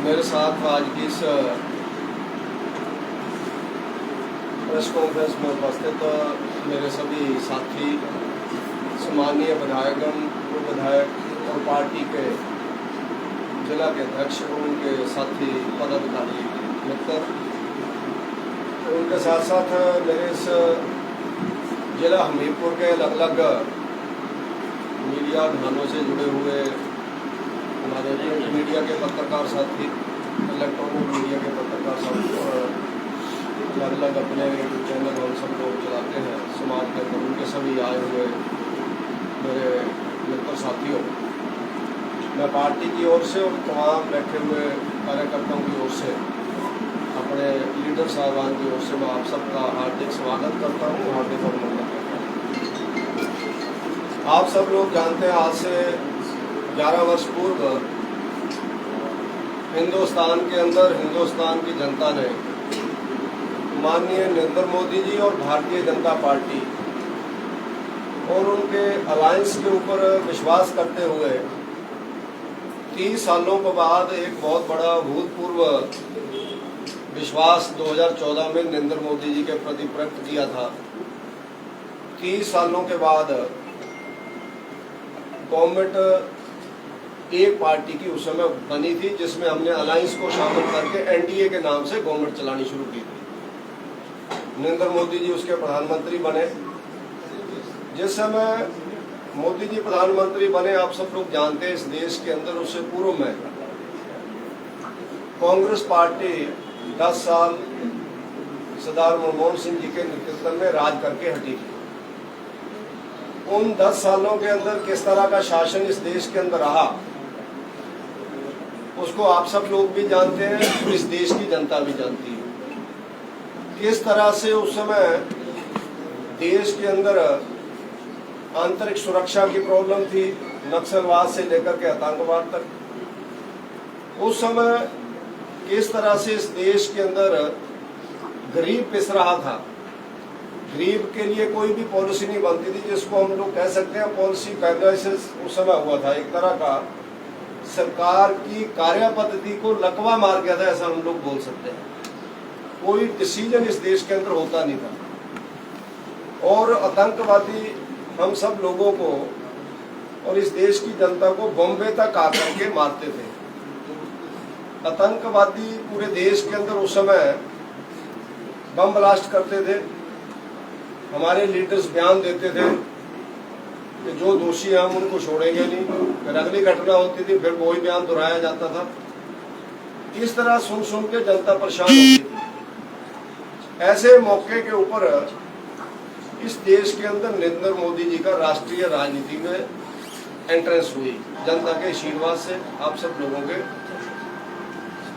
मेरे साथ आज की इस प्रेस कॉन्फ्रेंस में उपस्थित मेरे सभी साथी, सम्मानीय विधायकगण, पूर्व विधायक और पार्टी के जिला के अध्यक्ष और उनके साथी पदाधिकारी मित्र, उनके साथ साथ मेरे इस जिला हमीरपुर के अलग अलग मीडिया घरानों से जुड़े हुए हमारे प्रिंट मीडिया के पत्रकार साथी, इलेक्ट्रॉनिक मीडिया के पत्रकार साथी और अलग अलग अपने चैनल हम सब लोग चलाते हैं समाज के अंदर, उनके सभी आए हुए मेरे मित्र साथियों, मैं पार्टी की ओर से और तमाम बैठे हुए कार्यकर्ताओं की ओर से, अपने लीडर साहबान की ओर से मैं आप सबका हार्दिक स्वागत करता हूँ, हार्दिक अभिनंदन करता हूँ। आप सब लोग जानते हैं, आज से 11 वर्ष पूर्व हिंदुस्तान के अंदर हिंदुस्तान की जनता ने माननीय नरेंद्र मोदी जी और भारतीय जनता पार्टी और उनके अलायंस के ऊपर विश्वास करते हुए 30 सालों के बाद एक बहुत बड़ा भूतपूर्व विश्वास 2014 में नरेंद्र मोदी जी के प्रति व्यक्त किया था। 30 सालों के बाद गवर्नमेंट एक पार्टी की उस समय बनी थी, जिसमें हमने अलायंस को शामिल करके एनडीए के नाम से गवर्नमेंट चलानी शुरू की थी। नरेंद्र मोदी जी उसके प्रधानमंत्री बने। जिस समय मोदी जी प्रधानमंत्री बने, आप सब लोग जानते हैं, इस देश के अंदर उससे पूर्व में कांग्रेस पार्टी 10 साल सरदार मनमोहन सिंह जी के नेतृत्व में राज करके हटी थी। उन 10 सालों के अंदर किस तरह का शासन इस देश के अंदर रहा, उसको आप सब लोग भी जानते हैं, इस देश की जनता भी जानती है। किस तरह से उस समय देश के अंदर आंतरिक सुरक्षा की प्रॉब्लम थी, नक्सलवाद से लेकर के आतंकवाद तक। उस समय किस तरह से इस देश के अंदर गरीब पिस रहा था, गरीब के लिए कोई भी पॉलिसी नहीं बनती थी, जिसको हम लोग कह सकते हैं पॉलिसी पैरालिसिस उस समय हुआ था। एक तरह का सरकार की कार्य पद्धति को लकवा मार गया था, ऐसा हम लोग बोल सकते हैं। कोई डिसीजन इस देश के अंदर होता नहीं था और आतंकवादी हम सब लोगों को और इस देश की जनता को बॉम्बे तक आकर के मारते थे। आतंकवादी पूरे देश के अंदर उस समय बम ब्लास्ट करते थे। हमारे लीडर्स बयान देते थे कि जो दोषी हैं हम उनको छोड़ेंगे नहीं, फिर अगली घटना होती थी, फिर वही बयान दोहराया जाता था। इस तरह सुन सुन के जनता परेशान होती थी। ऐसे मौके के ऊपर इस देश के अंदर नरेंद्र मोदी जी का राष्ट्रीय राजनीति में एंट्रेंस हुई, जनता के आशीर्वाद से, आप सब लोगों के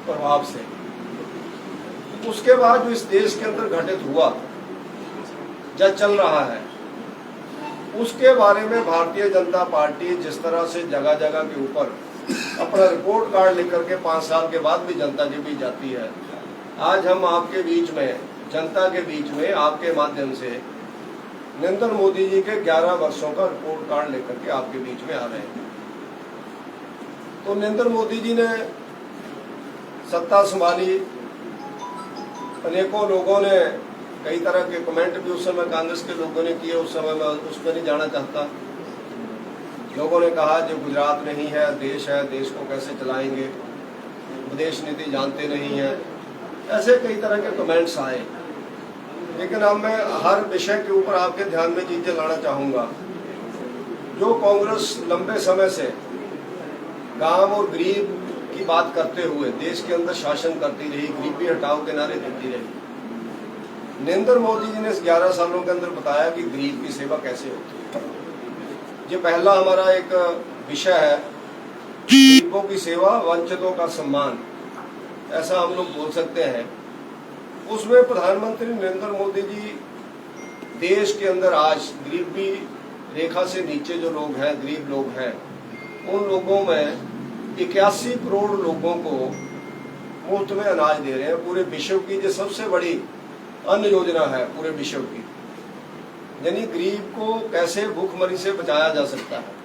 प्रभाव से। उसके बाद जो इस देश के अंदर घटित हुआ या चल रहा है, उसके बारे में भारतीय जनता पार्टी जिस तरह से जगह जगह के ऊपर अपना रिपोर्ट कार्ड लेकर के 5 साल के बाद भी जनता के बीच जाती है, आज हम आपके बीच में, जनता के बीच में, आपके माध्यम से नरेंद्र मोदी जी के 11 वर्षों का रिपोर्ट कार्ड लेकर के आपके बीच में आ रहे हैं। तो नरेंद्र मोदी जी ने सत्ता संभाली, अनेकों लोगों ने कई तरह के कमेंट भी उस समय कांग्रेस के लोगों ने किए, उस समय मैं उस पर नहीं जाना चाहता। लोगों ने कहा जो गुजरात नहीं है, देश है, देश को कैसे चलाएंगे, विदेश नीति जानते नहीं है, ऐसे कई तरह के कमेंट्स आए। लेकिन अब मैं हर विषय के ऊपर आपके ध्यान में चीजें लाना चाहूंगा। जो कांग्रेस लंबे समय से गांव और गरीब की बात करते हुए देश के अंदर शासन करती रही, गरीबी हटाओ के नारे देती रही, नरेंद्र मोदी जी ने इस 11 सालों के अंदर बताया कि गरीब की सेवा कैसे होती है। ये पहला हमारा एक विषय है, गरीबों की सेवा, वंचितों का सम्मान, ऐसा हम लोग बोल सकते हैं। उसमें प्रधानमंत्री नरेंद्र मोदी जी देश के अंदर आज गरीबी रेखा से नीचे जो लोग हैं, गरीब लोग हैं, उन लोगों में 81 करोड़ लोगों को मुफ्त में अनाज दे रहे हैं। पूरे विश्व की जो सबसे बड़ी अन्न योजना है पूरे विश्व की, यानी गरीब को कैसे भूखमरी से बचाया जा सकता है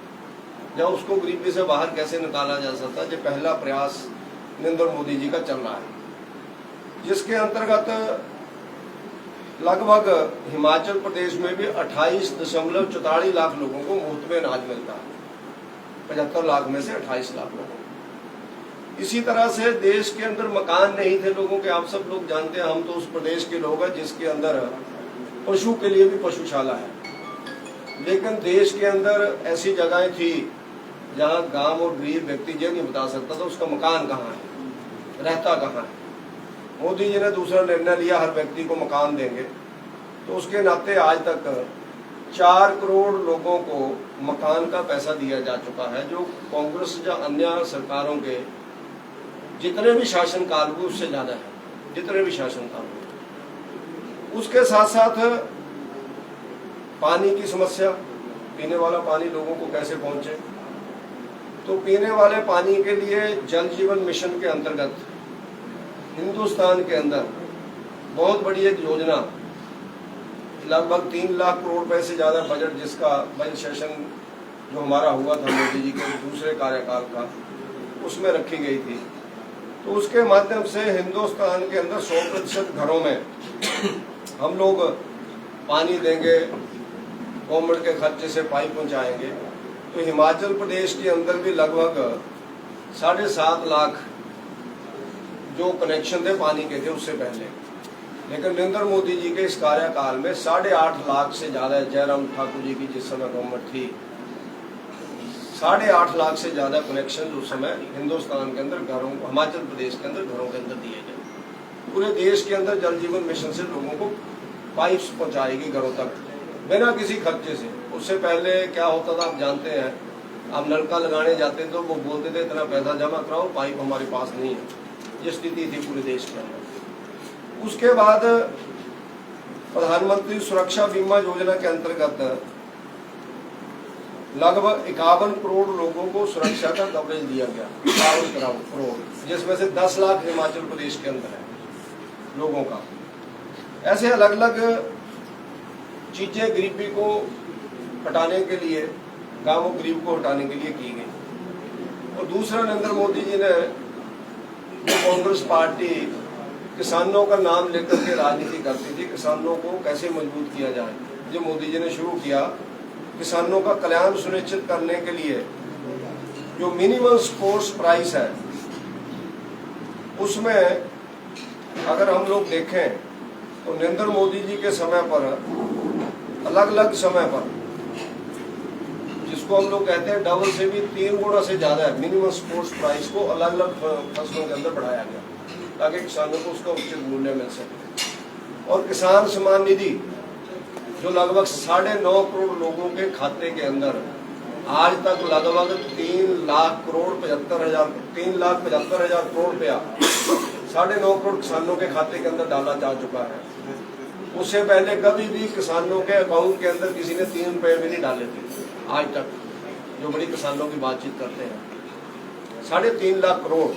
या उसको गरीबी से बाहर कैसे निकाला जा सकता है, ये पहला प्रयास नरेंद्र मोदी जी का चल रहा है, जिसके अंतर्गत लगभग हिमाचल प्रदेश में भी 28.44 लाख लोगों को मुफ्त में अनाज मिलता है। 75 लाख में से 28 लाख लोगों को। इसी तरह से देश के अंदर मकान नहीं थे लोगों के, आप सब लोग जानते हैं, हम तो उस प्रदेश के लोग हैं जिसके अंदर पशु के लिए भी पशुशाला है, लेकिन देश के अंदर ऐसी जगहें थी जहां गांव और गरीब व्यक्ति ये नहीं बता सकता था उसका मकान कहाँ है, रहता कहाँ है। मोदी जी ने दूसरा निर्णय लिया, हर व्यक्ति को मकान देंगे, तो उसके नाते आज तक 4 करोड़ लोगों को मकान का पैसा दिया जा चुका है, जो कांग्रेस या अन्य सरकारों के जितने भी शासनकाल हुए उससे ज्यादा है, जितने भी शासनकाल हुए। उसके साथ साथ पानी की समस्या, पीने वाला पानी लोगों को कैसे पहुंचे, तो पीने वाले पानी के लिए जल जीवन मिशन के अंतर्गत हिंदुस्तान के अंदर बहुत बड़ी एक योजना, लगभग 3 लाख करोड़ रुपए से ज्यादा बजट, जिसका बजट सेशन जो हमारा हुआ था मोदी जी के दूसरे कार्यकाल का, उसमें रखी गई थी। तो उसके माध्यम से हिंदुस्तान के अंदर 100% घरों में हम लोग पानी देंगे, गवर्नमेंट के खर्चे से पाइप पहुंचाएंगे। तो हिमाचल प्रदेश के अंदर भी लगभग 7.5 लाख जो कनेक्शन थे पानी के थे उससे पहले, लेकिन नरेंद्र मोदी जी के इस कार्यकाल में 8.5 लाख से ज्यादा, जयराम ठाकुर जी की जिस समय गवर्नमेंट थी, 8.5 लाख से ज्यादा कनेक्शन उस समय हिंदुस्तान के अंदर घरों, हिमाचल प्रदेश के अंदर घरों के अंदर दिए गए। पूरे देश के अंदर जल जीवन मिशन से लोगों को पाइप्स पहुंचाएगी घरों तक बिना किसी खर्चे से। उससे पहले क्या होता था आप जानते हैं, आप नलका लगाने जाते तो वो बोलते थे इतना पैसा जमा कराओ, पाइप हमारे पास नहीं है। ये स्थिति थी पूरे देश के अंदर। उसके बाद प्रधानमंत्री सुरक्षा बीमा योजना के अंतर्गत लगभग 51 करोड़ लोगों को सुरक्षा का कवरेज दिया गया, 51 करोड़, जिसमें से 10 लाख हिमाचल प्रदेश के अंदर है लोगों का। ऐसे अलग अलग चीजें गरीबी को हटाने के लिए, गांवों गरीब को हटाने के लिए की गई। और दूसरा, नरेंद्र मोदी जी ने, कांग्रेस पार्टी किसानों का नाम लेकर के राजनीति करती थी, किसानों को कैसे मजबूत किया जाए, जो मोदी जी ने शुरू किया, किसानों का कल्याण सुनिश्चित करने के लिए जो मिनिमम सपोर्ट प्राइस है, उसमें अगर हम लोग देखें तो नरेंद्र मोदी जी के समय पर, अलग अलग समय पर, जिसको हम लोग कहते हैं डबल से भी 3 गुना से ज्यादा है, मिनिमम सपोर्ट प्राइस को अलग अलग फसलों के अंदर बढ़ाया गया ताकि किसानों को उसका उचित मूल्य मिल सके। और किसान सम्मान निधि जो लगभग 9.5 करोड़ लोगों के खाते के अंदर आज तक लगभग 3,75,000 करोड़ रुपया 9.5 करोड़ किसानों के खाते के अंदर डाला जा चुका है। उससे पहले कभी भी किसानों के अकाउंट के अंदर किसी ने 3 रुपए भी नहीं डाले थे आज तक, जो बड़ी किसानों की बातचीत करते हैं, 3.5 लाख करोड़।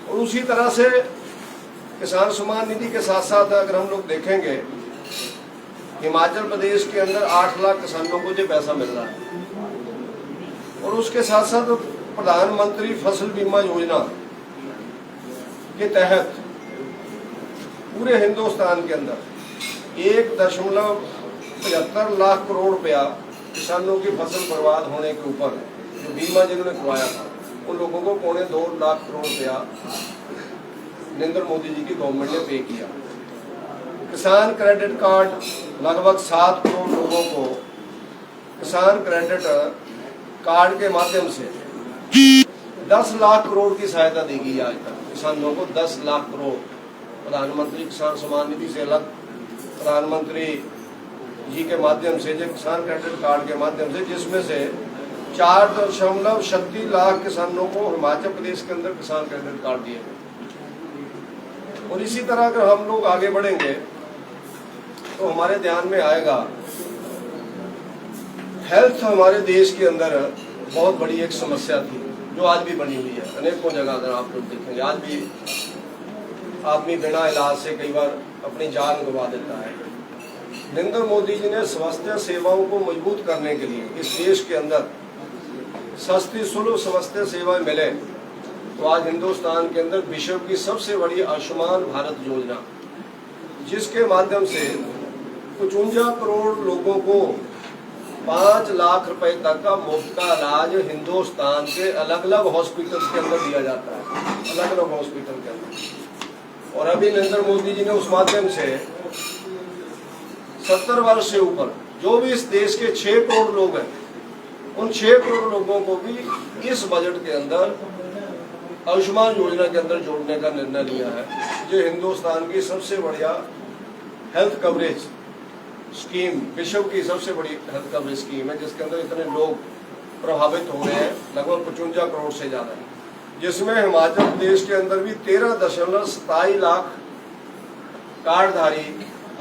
और उसी तरह से किसान सम्मान निधि के साथ साथ अगर हम लोग देखेंगे, हिमाचल प्रदेश के अंदर 8 लाख किसानों को जो पैसा मिल रहा है। और उसके साथ साथ प्रधानमंत्री फसल बीमा योजना के तहत पूरे हिंदुस्तान के अंदर 1.75 लाख करोड़ रुपया किसानों की फसल बर्बाद होने के ऊपर जो बीमा जिन्होंने करवाया था, उन लोगों को 2.25 लाख करोड़ रुपया नरेंद्र मोदी जी की गवर्नमेंट ने पे किया। किसान क्रेडिट कार्ड लगभग 7 करोड़ लोगों को किसान क्रेडिट कार्ड के माध्यम से 10 लाख करोड़ की सहायता दी गई। आज तक किसानों को 10 लाख करोड़ प्रधानमंत्री किसान सम्मान निधि से अलग, प्रधानमंत्री जी के माध्यम से, जो किसान क्रेडिट कार्ड के माध्यम से, जिसमें से 4.36 लाख किसानों को हिमाचल प्रदेश के अंदर किसान क्रेडिट कार्ड दिए गए। और इसी तरह अगर हम लोग आगे बढ़ेंगे तो हमारे ध्यान में आएगा, हेल्थ हमारे देश के अंदर बहुत बड़ी एक समस्या थी जो आज भी बनी हुई है। अनेकों जगह अगर आप लोग देखेंगे, आज भी आदमी बिना इलाज से कई बार अपनी जान गंवा देता है। नरेंद्र मोदी जी ने स्वास्थ्य सेवाओं को मजबूत करने के लिए इस देश के अंदर सस्ती सुलभ स्वास्थ्य सेवाएं मिले, तो आज हिंदुस्तान के अंदर विश्व की सबसे बड़ी आयुष्मान भारत योजना, जिसके माध्यम से 55 करोड़ लोगों को 5 लाख रुपए तक का मुफ्त का इलाज हिंदुस्तान के अलग अलग हॉस्पिटल के अंदर दिया जाता है, अलग अलग हॉस्पिटल के अंदर। और अभी नरेंद्र मोदी जी ने उस माध्यम से 70 वर्ष से ऊपर जो भी इस देश के 6 करोड़ लोग हैं, उन 6 करोड़ लोगों को भी इस बजट के अंदर आयुष्मान योजना के अंदर जोड़ने का निर्णय लिया है। जो हिंदुस्तान की सबसे बढ़िया हेल्थ कवरेज स्कीम, विश्व की सबसे बड़ी हेल्थ कवरेज स्कीम है, जिसके अंदर इतने लोग प्रभावित हो रहे हैं, लगभग 55 करोड़ से ज्यादा है, जिसमें हिमाचल प्रदेश के अंदर भी 13.27 लाख कार्डधारी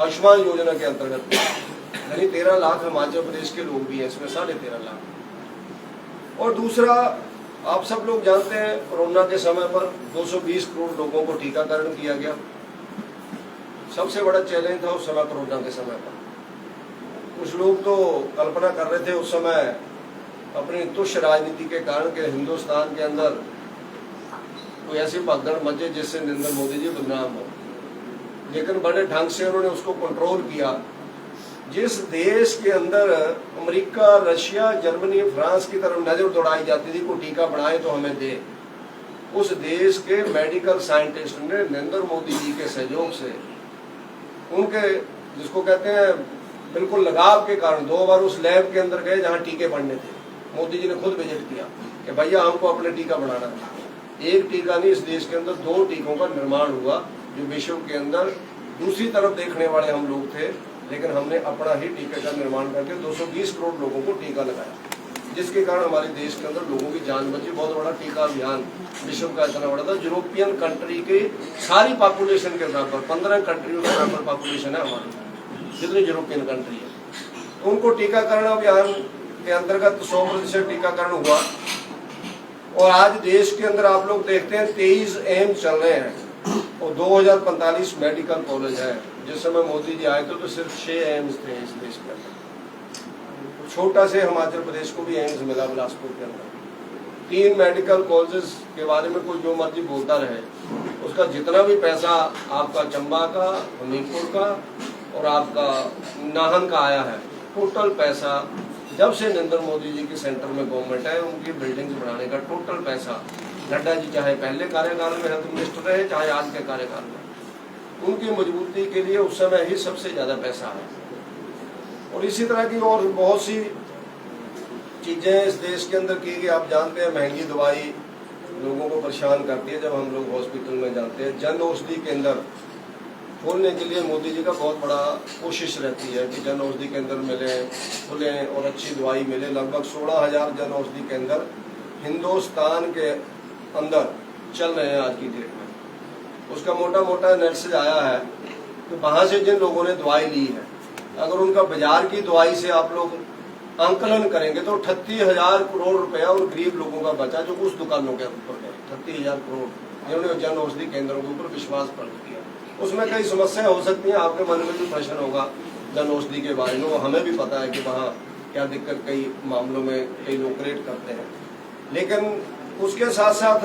आयुष्मान योजना के अंतर्गत, यानी 13 लाख हिमाचल प्रदेश के लोग भी हैं इसमें, 13.5 लाख। और दूसरा, आप सब लोग जानते हैं कोरोना के समय पर 220 करोड़ लोगों को टीकाकरण किया गया। सबसे बड़ा चैलेंज था उस समय कोरोना के समय पर। कुछ लोग तो कल्पना कर रहे थे उस समय अपनी तुच्छ राजनीति के कारण के हिंदुस्तान के अंदर कोई ऐसी भगदड़ मचे जिससे नरेंद्र मोदी जी बदनाम हो, लेकिन बड़े ढंग से उन्होंने उसको कंट्रोल किया। जिस देश के अंदर अमेरिका, रशिया, जर्मनी, फ्रांस की तरफ नजर दौड़ाई जाती थी, कोई टीका बनाए तो हमें दे, उस देश के मेडिकल साइंटिस्ट ने नरेंद्र मोदी जी के सहयोग से, उनके जिसको कहते हैं बिल्कुल लगाव के कारण, 2 बार उस लैब के अंदर गए जहां टीके बनने थे। मोदी जी ने खुद विजिट किया कि भैया हमको अपने टीका बनाना था। एक टीका नहीं, इस देश के अंदर 2 टीकों का निर्माण हुआ, जो विश्व के अंदर दूसरी तरफ देखने वाले हम लोग थे, लेकिन हमने अपना ही टीके का निर्माण करके 220 करोड़ लोगों को टीका लगाया, जिसके कारण हमारे देश के अंदर लोगों की जान बची। बहुत बड़ा टीका अभियान विश्व का इतना बड़ा था, यूरोपियन कंट्री की सारी पॉपुलेशन के बराबर, 15 कंट्रियों के बराबर पॉपुलेशन है हमारी, जितनी यूरोपियन कंट्री है। तो उनको टीकाकरण अभियान के अंतर्गत 100% टीकाकरण हुआ। और आज देश के अंदर आप लोग देखते हैं 23 एम्स चल रहे हैं और 2045 मेडिकल कॉलेज है। जिस समय मोदी जी आए थे तो सिर्फ 6 एम्स थे इस देश के अंदर। छोटा से हिमाचल प्रदेश को भी एम्स मिला बिलासपुर के अंदर। 3 मेडिकल कॉलेजेस के बारे में कोई जो मर्जी बोलता रहे, उसका जितना भी पैसा आपका चंबा का, हमीरपुर का और आपका नाहन का आया है, टोटल पैसा जब से नरेंद्र मोदी जी की सेंटर में गवर्नमेंट है, उनकी बिल्डिंग्स बनाने का टोटल पैसा, नड्डा जी चाहे पहले कार्यकाल में हेल्थ मिनिस्टर रहे चाहे आज के कार्यकाल में, उनकी मजबूती के लिए उस समय ही सबसे ज्यादा पैसा है। और इसी तरह की और बहुत सी चीजें इस देश के अंदर की गई। आप जानते हैं महंगी दवाई लोगों को परेशान करती है। जब हम लोग हॉस्पिटल में जाते हैं, जन औषधि केंद्र खोलने के लिए मोदी जी का बहुत बड़ा कोशिश रहती है कि जन औषधि केंद्र मिले, खुले और अच्छी दवाई मिले। लगभग 16,000 जन औषधि केंद्र हिंदुस्तान के अंदर चल रहे हैं आज की डेट में। उसका मोटा मोटा एनालिसिस आया है कि वहां से जिन लोगों ने दवाई ली है, अगर उनका बाजार की दवाई से आप लोग आंकलन करेंगे तो 38,000 करोड़ रुपया उन गरीब लोगों का बचा जो उस दुकानों के ऊपर गए। 38,000 करोड़ जिन्होंने जन औषधि केंद्रों के ऊपर विश्वास प्रकट किया। उसमें कई समस्याएं हो सकती हैं, आपके मन में भी प्रश्न होगा जन औषधि के बारे में। वो हमें भी पता है कि वहाँ क्या दिक्कत कई मामलों में कई लोग क्रिएट करते हैं। लेकिन उसके साथ साथ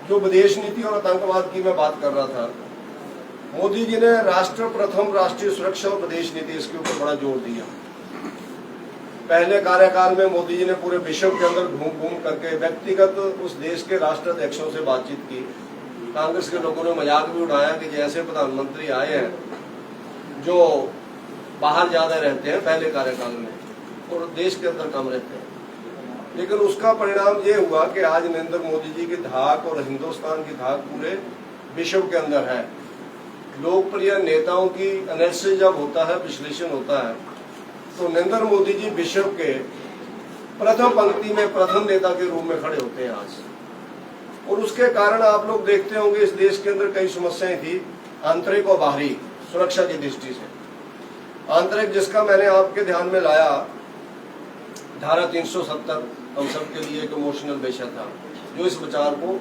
जो विदेश नीति और आतंकवाद की मैं बात कर रहा था, मोदी जी ने राष्ट्र प्रथम, राष्ट्रीय सुरक्षा और विदेश नीति, इसके ऊपर बड़ा जोर दिया। पहले कार्यकाल में मोदी जी ने पूरे विश्व के अंदर घूम घूम करके व्यक्तिगत उस देश के राष्ट्राध्यक्षों से बातचीत की। कांग्रेस के लोगों ने मजाक भी उड़ाया कि जैसे प्रधानमंत्री आए हैं जो बाहर ज्यादा रहते हैं पहले कार्यकाल में और देश के अंदर कम रहते हैं। लेकिन उसका परिणाम ये हुआ कि आज नरेंद्र मोदी जी की धाक और हिंदुस्तान की धाक पूरे विश्व के अंदर है। लोकप्रिय नेताओं की एनालिसिस जब होता है, विश्लेषण होता है, तो नरेंद्र मोदी जी विश्व के प्रथम पंक्ति में प्रथम नेता के रूप में खड़े होते हैं आज। और उसके कारण आप लोग देखते होंगे इस देश के अंदर कई समस्याएं थी, आंतरिक और बाहरी सुरक्षा की दृष्टि से। आंतरिक जिसका मैंने आपके ध्यान में लाया, धारा 370 हम सबके लिए एक इमोशनल विषय था, जो इस विचार को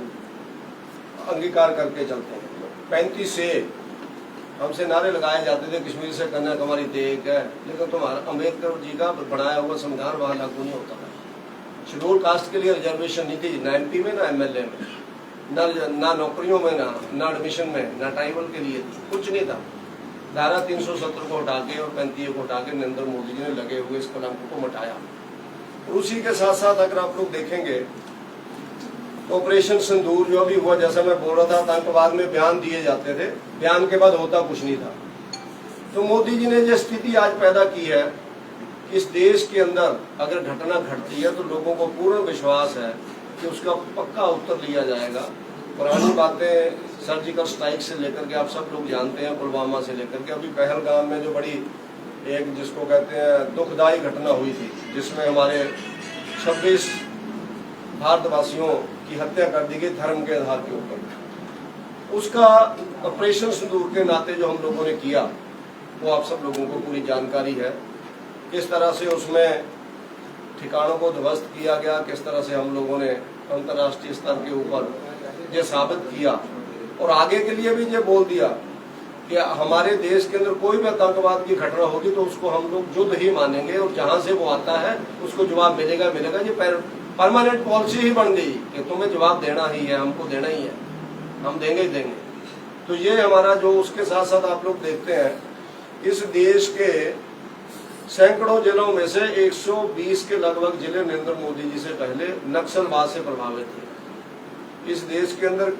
अंगीकार करके चलते हैं। 35 से हमसे नारे लगाए जाते थे, कश्मीर से कन्याकुमारी तक है, लेकिन तुम्हारा अम्बेडकर जी का बनाया हुआ संविधान वहां लागू नहीं होता था। शेड्यूल कास्ट के लिए रिजर्वेशन नहीं थी, ना MP में ना MLA में, ना नौकरियों में, ना एडमिशन में, ना ट्राइबल के लिए थी, कुछ नहीं था। धारा 370 को हटा के और 35 को हटा के नरेंद्र मोदी जी ने लगे हुए इस कलंक को मिटाया। और उसी के साथ साथ अगर आप लोग देखेंगे ऑपरेशन सिंदूर जो भी हुआ, जैसा मैं बोल रहा था, आतंकवाद में बयान दिए जाते थे, बयान के बाद होता कुछ नहीं था। तो मोदी जी ने जो स्थिति आज पैदा की है, इस देश के अंदर अगर घटना घटती है तो लोगों को पूर्ण विश्वास है कि उसका पक्का उत्तर लिया जाएगा। पुरानी बातें सर्जिकल स्ट्राइक से लेकर के आप सब लोग जानते हैं, पुलवामा से लेकर के अभी पहलगाम में जो बड़ी एक जिसको कहते हैं दुखदायी घटना हुई थी, जिसमें हमारे 26 भारतवासियों की हत्या कर दी गई धर्म के आधार के ऊपर। उसका ऑपरेशन सिंदूर के नाते जो हम लोगों ने किया वो आप सब लोगों को पूरी जानकारी है। किस तरह से उसमें ठिकानों को ध्वस्त किया गया, किस तरह से हम लोगों ने अंतर्राष्ट्रीय स्तर के ऊपर ये साबित किया और आगे के लिए भी ये बोल दिया कि हमारे देश के अंदर कोई भी आतंकवाद की घटना होगी तो उसको हम लोग युद्ध ही मानेंगे और जहां से वो आता है उसको जवाब मिलेगा मिलेगा। ये परमानेंट पॉलिसी ही बन गई कि तुम्हें जवाब देना ही है, हमको देना ही है, हम देंगे ही देंगे। तो ये हमारा जो उसके साथ साथ आप लोग देखते हैं इस देश के सैकड़ों जिलों में से 120 के लगभग जिले नरेंद्र मोदी जी से पहले नक्सलवाद से प्रभावित थे। इस देश के अंदर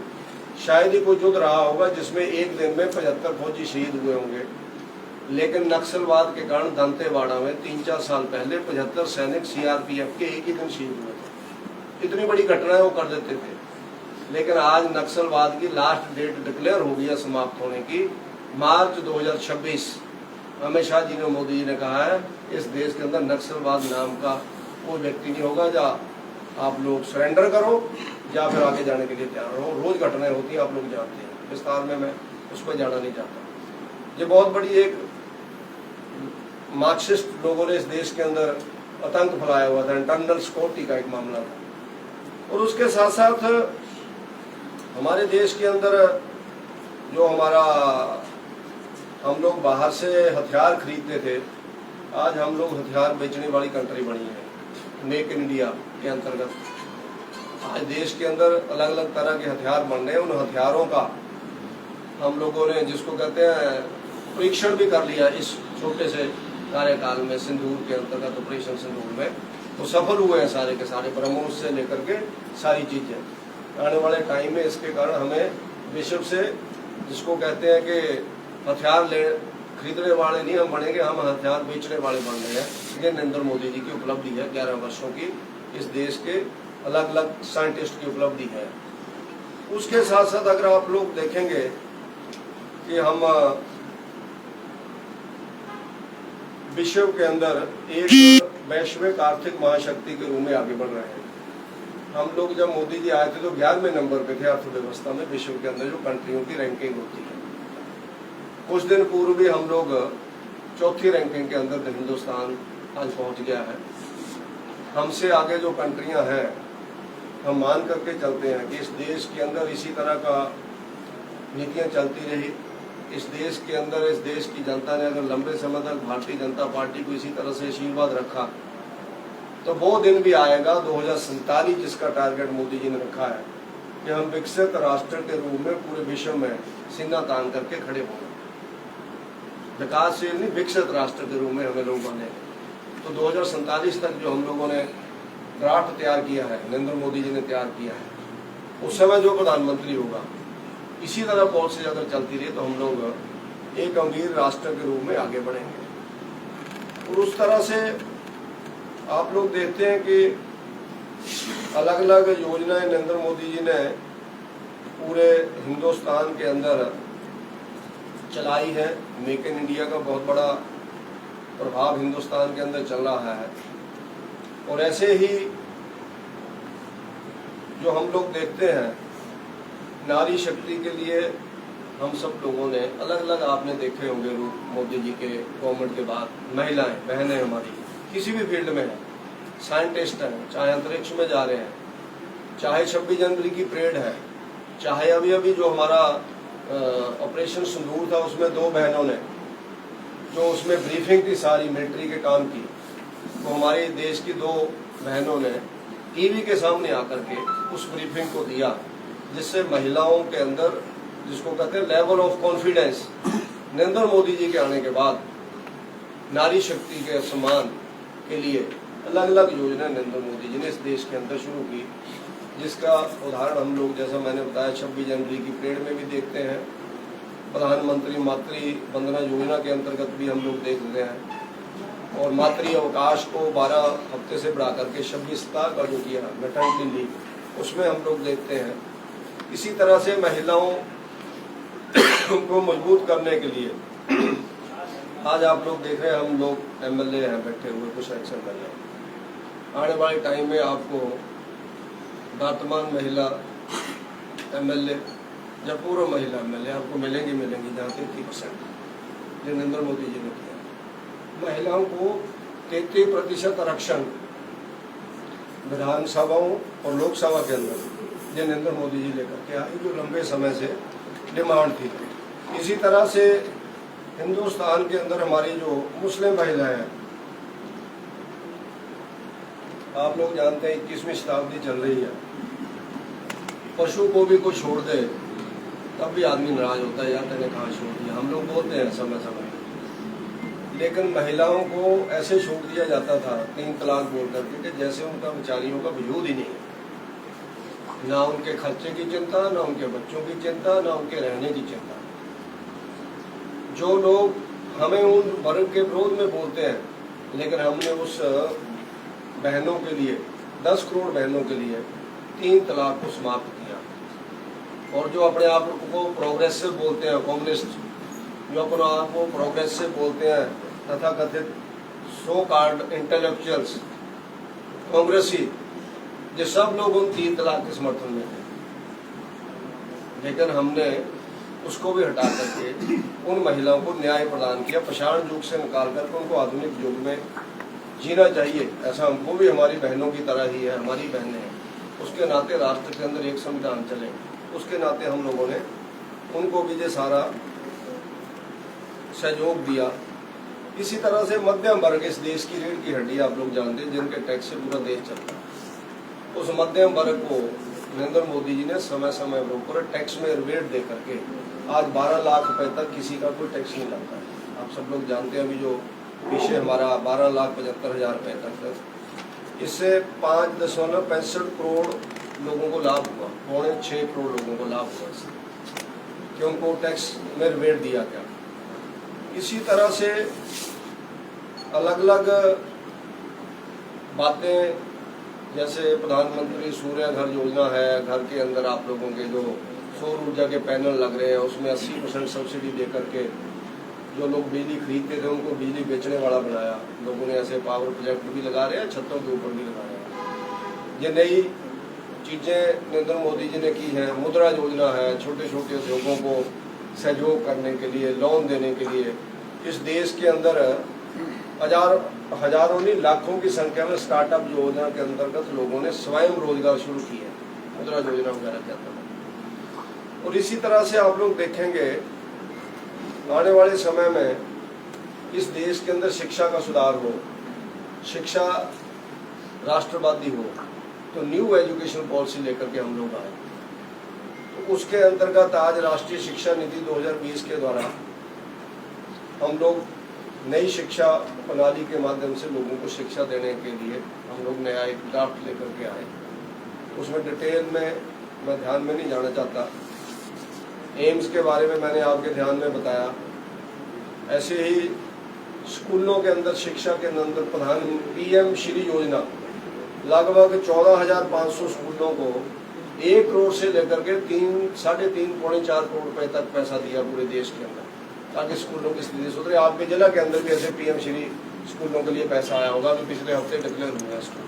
शायद ही कोई युद्ध रहा होगा जिसमें एक दिन में 75 फौजी शहीद हुए होंगे, लेकिन नक्सलवाद के कारण दंतेवाड़ा में 3-4 साल पहले 75 सैनिक CRPF के एक ही दिन शहीद हुए थे। इतनी बड़ी घटनाएं वो कर देते थे। लेकिन आज नक्सलवाद की लास्ट डेट डिक्लेयर हो गई है समाप्त होने की, मार्च 2026। अमित शाह जी ने, मोदी जी ने कहा है इस देश के अंदर नक्सलवाद नाम का कोई व्यक्ति नहीं होगा। या आप लोग सरेंडर करो या फिर आगे जाने के लिए तैयार रहो। रोज घटनाएं होती हैं, आप लोग जानते हैं, विस्तार में मैं उस पर जाना नहीं चाहता। ये बहुत बड़ी एक मार्क्सिस्ट लोगों ने इस देश के अंदर आतंक फैलाया हुआ था, इंटरनल सिक्योरिटी का एक मामला था। और उसके साथ साथ हमारे देश के अंदर जो हमारा हम लोग बाहर से हथियार खरीदते थे, आज हम लोग हथियार बेचने वाली कंट्री बनी है। मेक इन इंडिया के अंतर्गत आज देश के अंदर अलग अलग तरह के हथियार बन रहे हैं। उन हथियारों का हम लोगों ने जिसको कहते हैं परीक्षण भी कर लिया इस छोटे से कार्यकाल में, सिंदूर के अंतर्गत ऑपरेशन सिंदूर में वो सफल हुए हैं सारे के सारे, ब्रह्मोस से लेकर के सारी चीजें। आने वाले टाइम में इसके कारण हमें विश्व से जिसको कहते हैं कि हथियार खरीदने वाले नहीं हम बनेंगे, हम हथियार बेचने वाले बन रहे हैं। ये नरेंद्र मोदी जी की उपलब्धि है, 11 वर्षों की इस देश के अलग अलग साइंटिस्ट की उपलब्धि है। उसके साथ साथ अगर आप लोग देखेंगे कि हम विश्व के अंदर एक वैश्विक आर्थिक महाशक्ति के रूप में आगे बढ़ रहे हैं। हम लोग जब मोदी जी आए थे तो 11वें नंबर पे थे अर्थव्यवस्था में विश्व के अंदर जो कंट्रियों की रैंकिंग होती है। कुछ दिन पूर्व भी हम लोग 4थी रैंकिंग के अंदर हिंदुस्तान आज पहुंच गया है। हमसे आगे जो कंट्रियां हैं हम मान करके चलते हैं कि इस देश के अंदर इसी तरह का नीतियां चलती रही, इस देश के अंदर इस देश की जनता ने अगर लंबे समय तक भारतीय जनता पार्टी को इसी तरह से आशीर्वाद रखा तो वो दिन भी आएगा 2047 जिसका टारगेट मोदी जी ने रखा है कि हम विकसित राष्ट्र के रूप में पूरे विश्व में सीना तान करके खड़े होंगे। विकासशील नहीं, विकसित राष्ट्र के रूप में हमें लोग बनेंगे। तो 2047 तक जो हम लोगों ने ड्राफ्ट तैयार किया है, नरेंद्र मोदी जी ने तैयार किया है, उस समय जो प्रधानमंत्री होगा इसी तरह पॉलिसी अगर चलती रही तो हम लोग एक अमीर राष्ट्र के रूप में आगे बढ़ेंगे। और उस तरह से आप लोग देखते हैं कि अलग अलग योजनाएं नरेंद्र मोदी जी ने पूरे हिंदुस्तान के अंदर चलाई है। मेक इन इंडिया का बहुत बड़ा प्रभाव हिंदुस्तान के अंदर चल रहा है। और ऐसे ही जो हम लोग देखते हैं नारी शक्ति के लिए हम सब लोगों ने अलग अलग आपने देखे होंगे रूप मोदी जी के गवर्नमेंट के बाद महिलाएं बहनें हमारी किसी भी फील्ड में हैं, साइंटिस्ट हैं, चाहे अंतरिक्ष में जा रहे हैं, चाहे 26 जनवरी की परेड है, चाहे अभी अभी जो हमारा ऑपरेशन सिंदूर था उसमें 2 बहनों ने जो उसमें ब्रीफिंग थी सारी मिलिट्री के काम की, वो हमारे देश की 2 बहनों ने टीवी के सामने आकर के उस ब्रीफिंग को दिया, जिससे महिलाओं के अंदर जिसको कहते हैं level of confidence, Narendra Modi ji के आने के बाद नारी शक्ति के सम्मान के लिए अलग अलग योजनाएं नरेंद्र मोदी जी ने इस देश के अंदर शुरू की, जिसका उदाहरण हम लोग जैसा मैंने बताया 26 जनवरी की परेड में भी देखते हैं। प्रधानमंत्री मातृ वंदना योजना के अंतर्गत भी हम लोग देख रहे हैं, और मातृ अवकाश को 12 हफ्ते से बढ़ा करके 26 का जो किया मैटरनिटी लीव, उसमें हम लोग देखते हैं। इसी तरह से महिलाओं को मजबूत करने के लिए आज आप लोग देख रहे हैं, हम लोग एमएलए हैं बैठे हुए, कुछ एक्शन कर रहे हैं। आने वाले टाइम में आपको वर्तमान महिला एमएलए या पूर्व महिला एमएलए आपको मिलेंगी जहाँ 33% जो नरेंद्र मोदी जी ने किया। महिलाओं को 33% आरक्षण विधानसभाओं और लोकसभा के अंदर जो नरेंद्र मोदी जी लेकर के आए, जो लंबे समय से डिमांड थी। इसी तरह से हिंदुस्तान के अंदर हमारी जो मुस्लिम महिलाएं हैं, आप लोग जानते हैं 21वीं शताब्दी चल रही है, पशु को भी कोई छोड़ दे तब भी आदमी नाराज होता है, यार तेने कहाँ छोड़ दिया। हम लोग बोलते हैं समय समय, लेकिन महिलाओं को ऐसे छोड़ दिया जाता था 3 तलाक बोल करके कि जैसे उनका बेचारियों का वजूद ही नहीं है, ना उनके खर्चे की चिंता, ना उनके बच्चों की चिंता, ना उनके रहने की चिंता। जो लोग हमें उन वर्ग के विरोध में बोलते हैं, लेकिन हमने उस बहनों के लिए 10 करोड़ बहनों के लिए 3 तलाक को समाप्त किया। और जो अपने आप को प्रोग्रेसिव बोलते हैं, कम्युनिस्ट जो अपने आप को प्रोग्रेसिव बोलते हैं, तथा कथित सो कॉल्ड इंटेलेक्चुअल्स कांग्रेसी, ये सब लोग उन 3 तलाक के समर्थन में थे। लेकिन हमने उसको भी हटा करके उन महिलाओं को न्याय प्रदान किया, पाषाण युग से निकाल करके उनको आधुनिक युग में जीना चाहिए। ऐसा हमको भी हमारी बहनों की तरह ही है, हमारी बहनें हैं, उसके नाते राष्ट्र के अंदर एक संविधान चले, उसके नाते हम लोगों ने उनको भी ये सारा सहयोग दिया। इसी तरह से मध्यम वर्ग, इस देश की रीढ़ की हड्डी आप लोग जानते हैं, जिनके टैक्स से पूरा देश चलता है, उस मध्यम वर्ग को नरेंद्र मोदी जी ने समय समय पर ऊपर टैक्स में रिबेट दे करके आज 12 लाख रुपए तक किसी का कोई टैक्स नहीं लगता है। आप सब लोग जानते हैं, अभी जो पीछे हमारा 12,75,000 रुपए तक, इससे 5.65 करोड़ लोगों को लाभ हुआ, 6.25 करोड़ लोगों को लाभ हुआ इससे, कि उनको टैक्स में रिबेट दिया गया। इसी तरह से अलग अलग बातें, जैसे प्रधानमंत्री सूर्य घर योजना है, घर के अंदर आप लोगों के जो सौर ऊर्जा के पैनल लग रहे हैं, उसमें 80% सब्सिडी दे करके जो लोग बिजली खरीदते थे उनको बिजली बेचने वाला बनाया। लोगों ने ऐसे पावर प्रोजेक्ट भी लगा रहे हैं, छतों के ऊपर भी लगा रहे हैं। ये नई चीज़ें नरेंद्र मोदी जी ने की हैं। मुद्रा योजना है, छोटे छोटे उद्योगों को सहयोग करने के लिए, लोन देने के लिए। इस देश के अंदर हजारों नहीं लाखों की संख्या में स्टार्टअप योजना के अंतर्गत लोगों ने स्वयं रोजगार शुरू किए हैं, मुद्रा योजना वगैरह के अंतर्गत। और इसी तरह से आप लोग देखेंगे आने वाले समय में इस देश के अंदर शिक्षा का सुधार हो, शिक्षा राष्ट्रवादी हो, तो न्यू एजुकेशन पॉलिसी लेकर के हम लोग आए। तो उसके अंतर्गत आज राष्ट्रीय शिक्षा नीति 2020 के द्वारा हम लोग नई शिक्षा प्रणाली के माध्यम से लोगों को शिक्षा देने के लिए हम लोग नया एक ड्राफ्ट लेकर के आए। उसमें डिटेल में मैं ध्यान में नहीं जाना चाहता। एम्स के बारे में मैंने आपके ध्यान में बताया। ऐसे ही स्कूलों के अंदर शिक्षा के अंदर प्रधान PM श्री योजना लगभग 14,500 स्कूलों को 1 करोड़ से लेकर के 3.5 पौने 4 करोड़ रुपए तक पैसा दिया पूरे देश के अंदर, ताकि स्कूलों की स्थिति सुधरे। आपके जिला के अंदर भी ऐसे PM श्री स्कूलों के लिए पैसा आया होगा, तो पिछले हफ्ते डिक्लेयर हुआ है स्कूल।